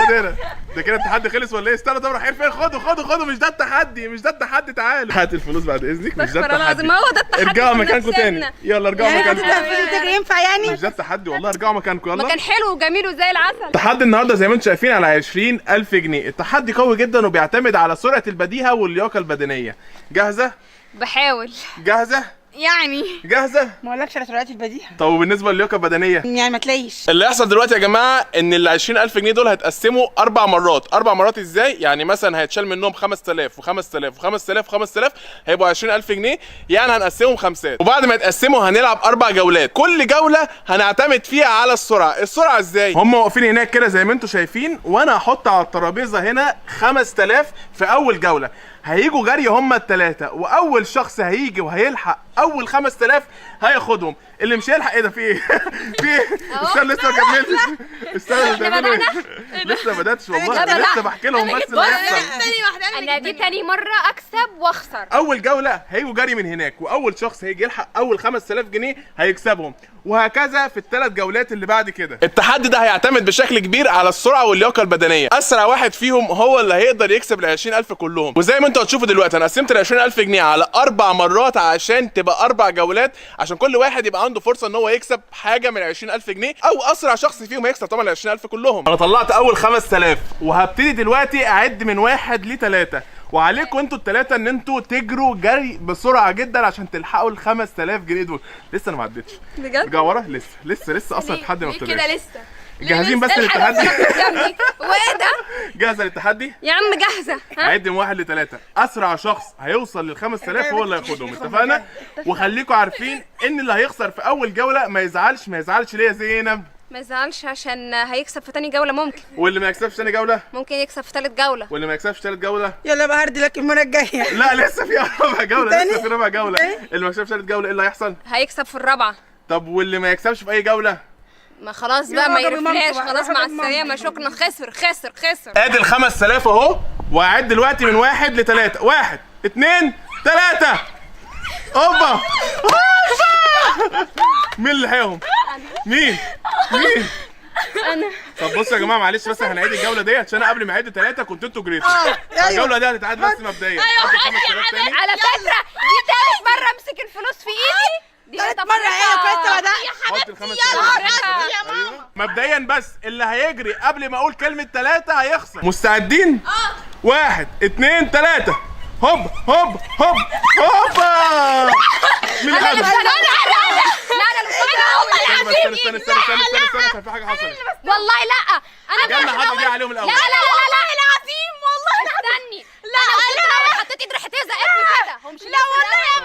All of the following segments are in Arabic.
هنا ده كده التحدي خلص ولا ايه؟ استنى طب رايحين فين؟ خدوا مش ده التحدي، مش ده التحدي. تعالوا هات الفلوس بعد اذنك. مش ده التحدي، ما هو ده التحدي. ارجعوا مكانكم تاني. يلا ارجعوا مكانكم. يعني ينفع يعني؟ مش ده التحدي والله. ارجعوا مكانكم يلا. مكان حلو وجميل وزي العسل. التحدي النهارده زي ما انتم شايفين على 20,000 جنيه. التحدي قوي جدا وبيعتمد على سرعه البديهه واللياقه البدنيه. جاهزه؟ بحاول جاهزه؟ يعني. جاهزه؟ ما اقولكش على سرعات البديهه. طب وبالنسبه للياقه البدنيه؟ يعني ما تلاقيش. اللي هيحصل دلوقتي يا جماعه ان ال 20,000 جنيه دول هيتقسموا 4 مرات. 4 مرات ازاي؟ يعني مثلا هيتشال منهم 5000 و5000 و5000 و5000 هيبقوا 20,000 جنيه. يعني هنقسمهم خمسات، وبعد ما يتقسموا هنلعب 4 جولات. كل جوله هنعتمد فيها على السرعه. السرعه ازاي؟ هم واقفين هناك كده زي ما انتم شايفين، وانا هحط على الترابيزه هنا 5000 في اول جوله. هيجوا جري هما الثلاثه، واول شخص هيجي وهيلحق اول 5000 هياخدهم. اللي مش هيلحق ايه ده؟ في ايه؟ في ايه؟ استنى لسه ما كملتش. استنى بتعملوا ايه؟ لسه ما بداتش والله. انا لسه بحكي لهم بس اللي هيحصل. انا دي تاني مره اكسب واخسر. اول جوله هيجوا جري من هناك، واول شخص هيجي يلحق اول 5000 جنيه هيكسبهم، وهكذا في الثلاث جولات اللي بعد كده. التحدي ده هيعتمد بشكل كبير على السرعه واللياقه البدنيه. اسرع واحد فيهم هو اللي هيقدر يكسب ال 20,000 كلهم. وزي ما انتوا هتشوفوا دلوقتي انا قسمت ال 20,000 جنيه على 4 مرات عشان تبقى 4 جولات، عشان كل واحد يبقى عنده فرصه ان هو يكسب حاجه من ال 20,000 جنيه، او اسرع شخص فيهم هيكسب طبعا ال 20,000 كلهم. انا طلعت اول 5000 وهبتدي دلوقتي اعد من 1 ل 3، وعليكم انتوا الثلاثه ان انتوا تجروا جري بسرعه جدا عشان تلحقوا ال 5000 جنيه دول. لسه انا ما عدتش. بجد؟ ارجع ورا. لسه اصلا التحدي ما ابتداش كده لسه جاهزين بس للتحدي؟ وايه ده؟ جاهزه للتحدي؟ يا عم جاهزه. عد من 1 ل 3. اسرع شخص هيوصل لل 5000 هو اللي هياخدهم. اتفقنا؟ وخليكم عارفين ان اللي هيخسر في اول جوله ما يزعلش ليه يا زينب؟ ما يزعلش عشان هيكسب في تاني جوله ممكن. واللي ما يكسبش تاني جوله ممكن يكسب في تالت جوله. واللي ما يكسبش تالت جوله يلا بقى هارد لك المره الجايه. لا لسه في رابع جوله. لسه في رابع جوله. اللي ما يكسبش تالت جوله ايه اللي هيحصل؟ هيكسب في الرابعه. طب واللي ما يكسبش في اي جوله؟ ما خلاص بقى ما يرفلاش. خلاص مع السلامه. شكرا. خسر. ادي ال 5000 اهو. واعد دلوقتي من 1 ل 3. 1 2 3. اوبا. مين اللي لحقهم؟ مين؟ انا. طب بصوا يا جماعه معلش بس هنعيد الجوله ديت عشان انا قبل ما اعيد 3 كنت انتوا جريتوا. الجوله دي هتتعاد بس مبدئيا. على فكره دي تالت مره امسك الفلوس في ايدي. دي تالت مره ايه كويس بدأت. حط ال 5000 يا ماما. مبدئيا بس اللي هيجري قبل ما اقول كلمه 3 هيخسر. مستعدين؟ 1 2 3. هوب هوب هوب هوبا. مين اللي خدها؟ استنى عشان في حاجه حصلت. والله لا انا جنة حد جه عليهم الاول. لا العظيم والله. استني. لا حطيت ايدي راحت زقتني كده. هم مش لا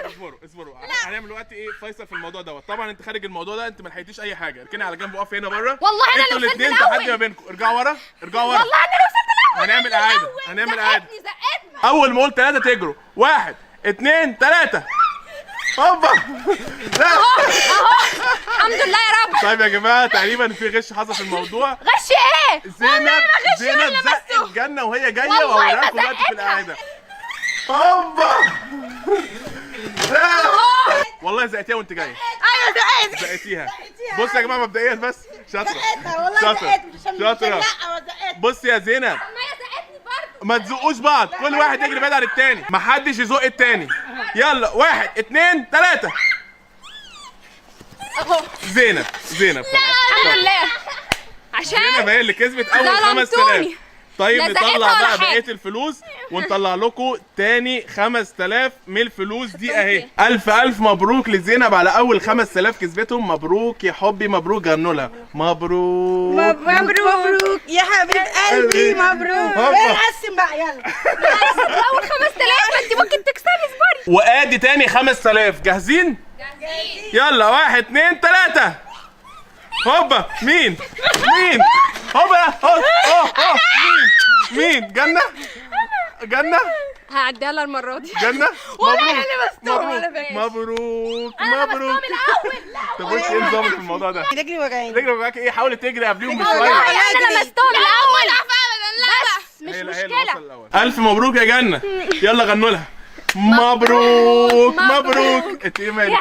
والله. اصبروا هنعمل دلوقتي ايه فيصل في الموضوع دوت. طبعا انت خارج الموضوع ده، انت ما لحقتيش اي حاجه. اركني على جنب وقفي هنا بره. والله انا انتوا اللي وصلت الاثنين تحدي ما بينكم. ارجعوا ورا. والله انا اللي وصلت الاول. هنعمل اعاده. اول ما اقول 3 تجروا. 1 2 3. هوبا. لا اهو الحمد لله يا رب. طيب يا جماعه تقريبا في غش حصل في الموضوع. غش ايه؟ زينب زقت جنة وهي جايه وهوريكم دلوقتي في القعده. هوبا. والله زقتيها وانت جايه. ايوه زقتيها. بص يا جماعه مبدئيا بس شاطره. شاطره. بص يا زينب ما تزقوش بعض. كل واحد يجري بعيد عن التاني. محدش يزق التاني. يلا 1 2 3. زينب الحمد لله. عشان زينب هي اللي كسبت اول 5000. طيب نطلع بقى بقيه الفلوس ونطلع لكم تاني 5000 من الفلوس دي اهي. الف مبروك لزينب على اول 5000 كسبتهم. مبروك يا حبي. مبروك غنولها. مبروك يا حبيب قلبي. مبروك. نقسم بقى يلا. اول 5000 ما انت ممكن تكسبي. اصبري. وادي تاني 5000. جاهزين؟ يلا 1 2 3. هوبا. مين؟ هوبا. مين؟ جنة؟ هعديها لها المره دي. جنة؟ والله انا اللي مبروك. طب اول. ايه نظامك في الموضوع ده؟ رجلي وجعاني. رجلك معاك ايه؟ حاولي تجري قبليهم بشويه. والله انا لمستهم الاول. بس مش هي اللي مشكله. وصل الأول. الف مبروك يا جنة. يلا غنوا لها. مبروك. انت ايه مالك؟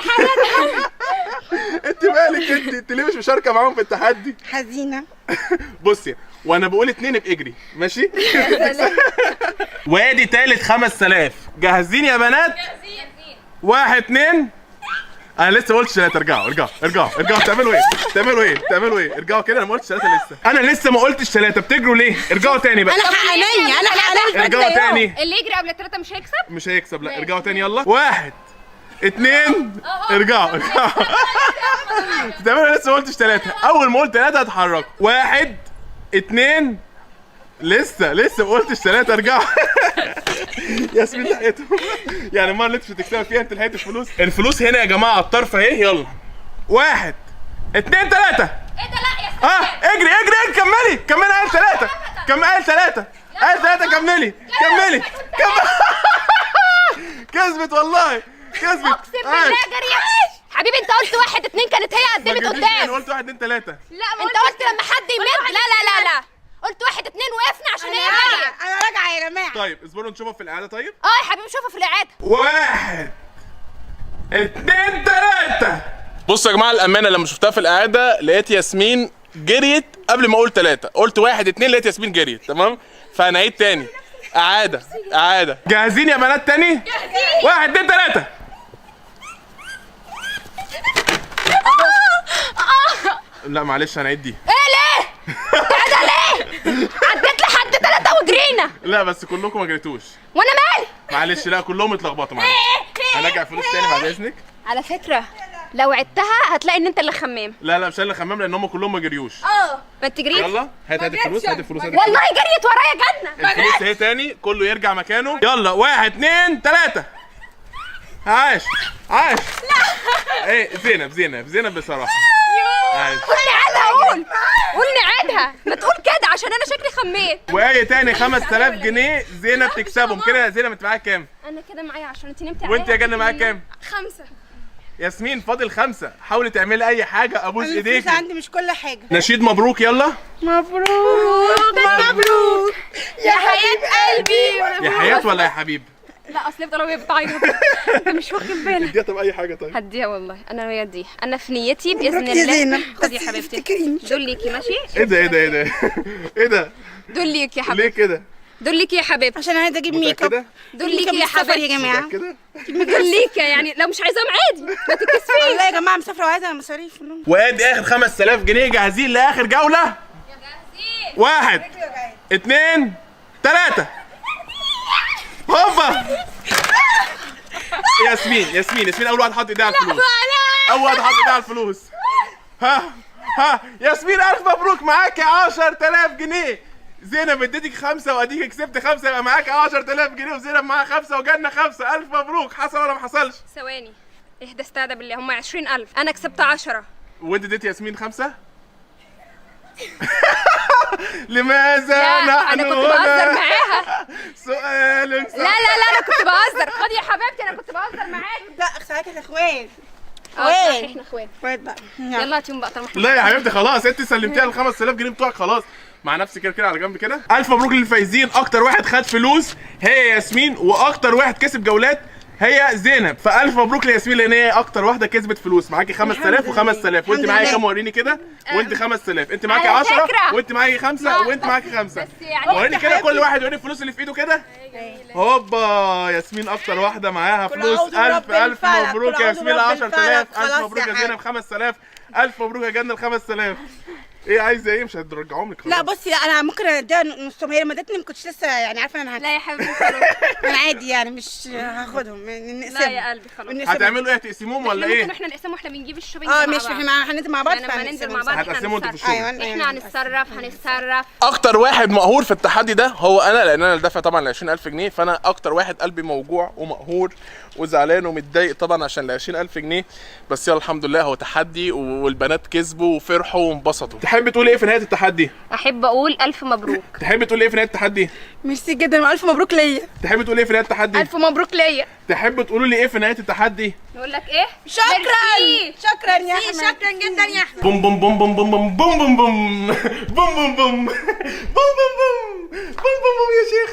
انت ليه مش مشاركه معاهم في التحدي؟ حزينه. بصي وانا بقول 2 يبقى اجري ماشي. وادي تالت 5000. جاهزين يا بنات؟ جاهزين. 1 2. انا لسه ما قلتش 3. ارجعوا تعملوا ايه؟ ارجعوا كده، انا ما قلتش 3 لسه. انا لسه ما قلتش 3. بتجروا ليه؟ ارجعوا تاني بقى. انا حقانيه ارجعوا تاني. اللي يجري قبل 3 مش هيكسب. مش هيكسب. لا ارجعوا تاني يلا. 1 2. ارجعوا. تعملوا لسه ما قلتش 3. اول ما قلت 3 هتحركوا. 1 2. لسه ما قلتش 3. ارجعوا. ياسمين لحقته. يعني المره اللي انت مش هتكسبها فيها انت لحقت الفلوس هنا يا جماعه على الطرف اهي. يلا 1 2 3. ايه ده؟ لا يا سلام. اجري كملي. قال 3. كملي. كسبت والله. اقسم بالله جريت. حبيبي انت قلت 1 2 كانت هي قدمت انا قدام. قلت 1 2 3. لا انت قلت لما حد يمد. لا قلت 1 2 وقفنا عشان هي جريت. انا راجعه يا جماعه. طيب اصبروا نشوفها في الاعاده. طيب يا حبيبي شوفها في الاعاده. 1 2 3. بصوا يا جماعه الامانه لما شفتها في الاعاده لقيت ياسمين جريت قبل ما اقول 3. قلت 1 2 لقيت ياسمين جريت. تمام. فهنعيد تاني. اعاده. جاهزين يا بنات تاني؟ جاهزين. 1 2 3. لا معلش هنعيد دي. ايه ليه؟ ده ليه؟ عديت لحد 3 وجرينا. لا بس كلكم ما جريتوش. وانا مالي؟ معلش لا كلهم اتلخبطوا. معلش هنرجع فلوس تاني بعد اذنك. على فكره لو عدتها هتلاقي ان انت اللي خمام. لا مش انا اللي خمام لان هم كلهم ما جريوش. ما انت جريت. يلا هات الفلوس. والله جريت ورايا جنه. الفلوس اهي تاني. كله يرجع مكانه. يلا 1 2 3. عاش. ايه زينب بصراحه. قول نعادها. قول نعادها. ما تقول كده عشان انا شكلي خميت. وايه تاني 5000 جنيه زينب تكسبهم كده. يا زينب انت معاك كام؟ انا كده معايا عشان انت نمتي عليا. وانت يا جنة معاك كام؟ 5. ياسمين فاضل 5. حاولي تعملي اي حاجه ابوس الفلوس ايديك. عندي مش كل حاجه. نشيد مبروك يلا. مبروك يا حياة قلبي. يا حياة ولا يا حبيب؟ لا اصل يفضل وهي بتعيط. انت مش واخد بالك. اديها طب اي حاجه. طيب هديها والله. انا وهي دي. انا في نيتي باذن مبروك يا الله. زينب. خدي يا بس حبيبتي. تفتكريني. دول ليكي ماشي. ايه ده دول ليكي يا ليه حبيبتي. كده؟ دول ليكي يا حبيبتي. عشان عايزه اجيب ميك اب. كده دول ليكي يا مسافر حبيبتي. يا جماعه. كده. دول ليكي يعني لو مش عايزاهم عادي ما تتكسفيش. والله يا جماعه مسافره وعايزه مصاريف. وادي اخر 5000 جنيه. جاهزين لاخر جوله؟ جاهزين. 1 2 3. هوبا. ياسمين اول واحد حط ايديها على الفلوس. ها ياسمين الف مبروك. معاكي 10000 جنيه. زينب اديتك 5 واديك كسبت 5 يبقى معاكي 10000 جنيه وزينب معاها 5 وجالنا 5. الف مبروك. حصل ولا ما حصلش؟ ثواني اهدى استهدى بالله. هم 20000 انا كسبت 10. وانت اديتي ياسمين 5. لماذا لا انا كنت بهزر معاها. سؤالك لا انا كنت بهزر. خدي يا حبيبتي انا كنت بهزر معاك. لا اخسرك يا اخوات. احنا اخوات. اخوات بقى. يلا هاتيهم بقى طالما لا يا حبيبتي خلاص انت سلمتيها ال 5000 جنيه بتوعك خلاص مع نفسك كده على جنب كده. الف مبروك للفايزين. اكتر واحد خد فلوس هي ياسمين واكتر واحد كسب جولات هي زينب. فالف مبروك لياسمين لان هي اكتر واحده كسبت فلوس. معاكي 5000 و5000 وانت معاكي كام؟ وريني كده. وانت 5000 انت معاكي 10 وانت معاكي 5 وانت معاكي 5. وريني كده كل واحد يوريني الفلوس اللي في ايده كده. هوبا ياسمين اكتر واحده معاها فلوس. الف مبروك يا ياسمين 10000. الف مبروك يا زينب 5000. الف مبروك يا جنة 5000. ايه عايزه ايه؟ مش هترجعهم لك. لا بصي انا ممكن اديها نصهم. هي لما ادتني ما كنتش لسه يعني عارفه انا لا يا حبيبتي خلاص. انا عادي يعني مش هاخدهم. لا يا قلبي خلاص. هتعملوا ايه؟ هتقسموهم ولا ايه؟ ممكن احنا نقسمهم واحنا بنجيب الشوبينج مش احنا هننزل مع بعض. لما ننزل مع بعض هتقسموا انتوا في الشغل. احنا هنتصرف. اكتر واحد مقهور في التحدي ده هو انا لان انا اللي دافع طبعا ال 20000 جنيه. فانا اكتر واحد قلبي موجوع ومقهور وزعلان ومتضايق طبعا عشان ال 20000 جنيه. بس يلا الحمد لله هو تحدي والبنات كسبوا وفرحوا وانبسطوا. تحب تقول ايه في نهايه التحدي؟ احب اقول الف مبروك. تحب تقول ايه في نهايه التحدي؟ ميرسي جدا والف مبروك ليا. تحب تقول ايه في نهايه التحدي؟ الف مبروك ليا. تحب تقولوا لي ايه في نهايه التحدي؟ نقول لك ايه؟ شكرا يا احمد. شكرا جدا يا احمد. بوم بوم بوم بوم بوم بوم بوم بوم بوم بوم بوم بوم بوم بوم بوم بوم بوم بوم يا شيخ.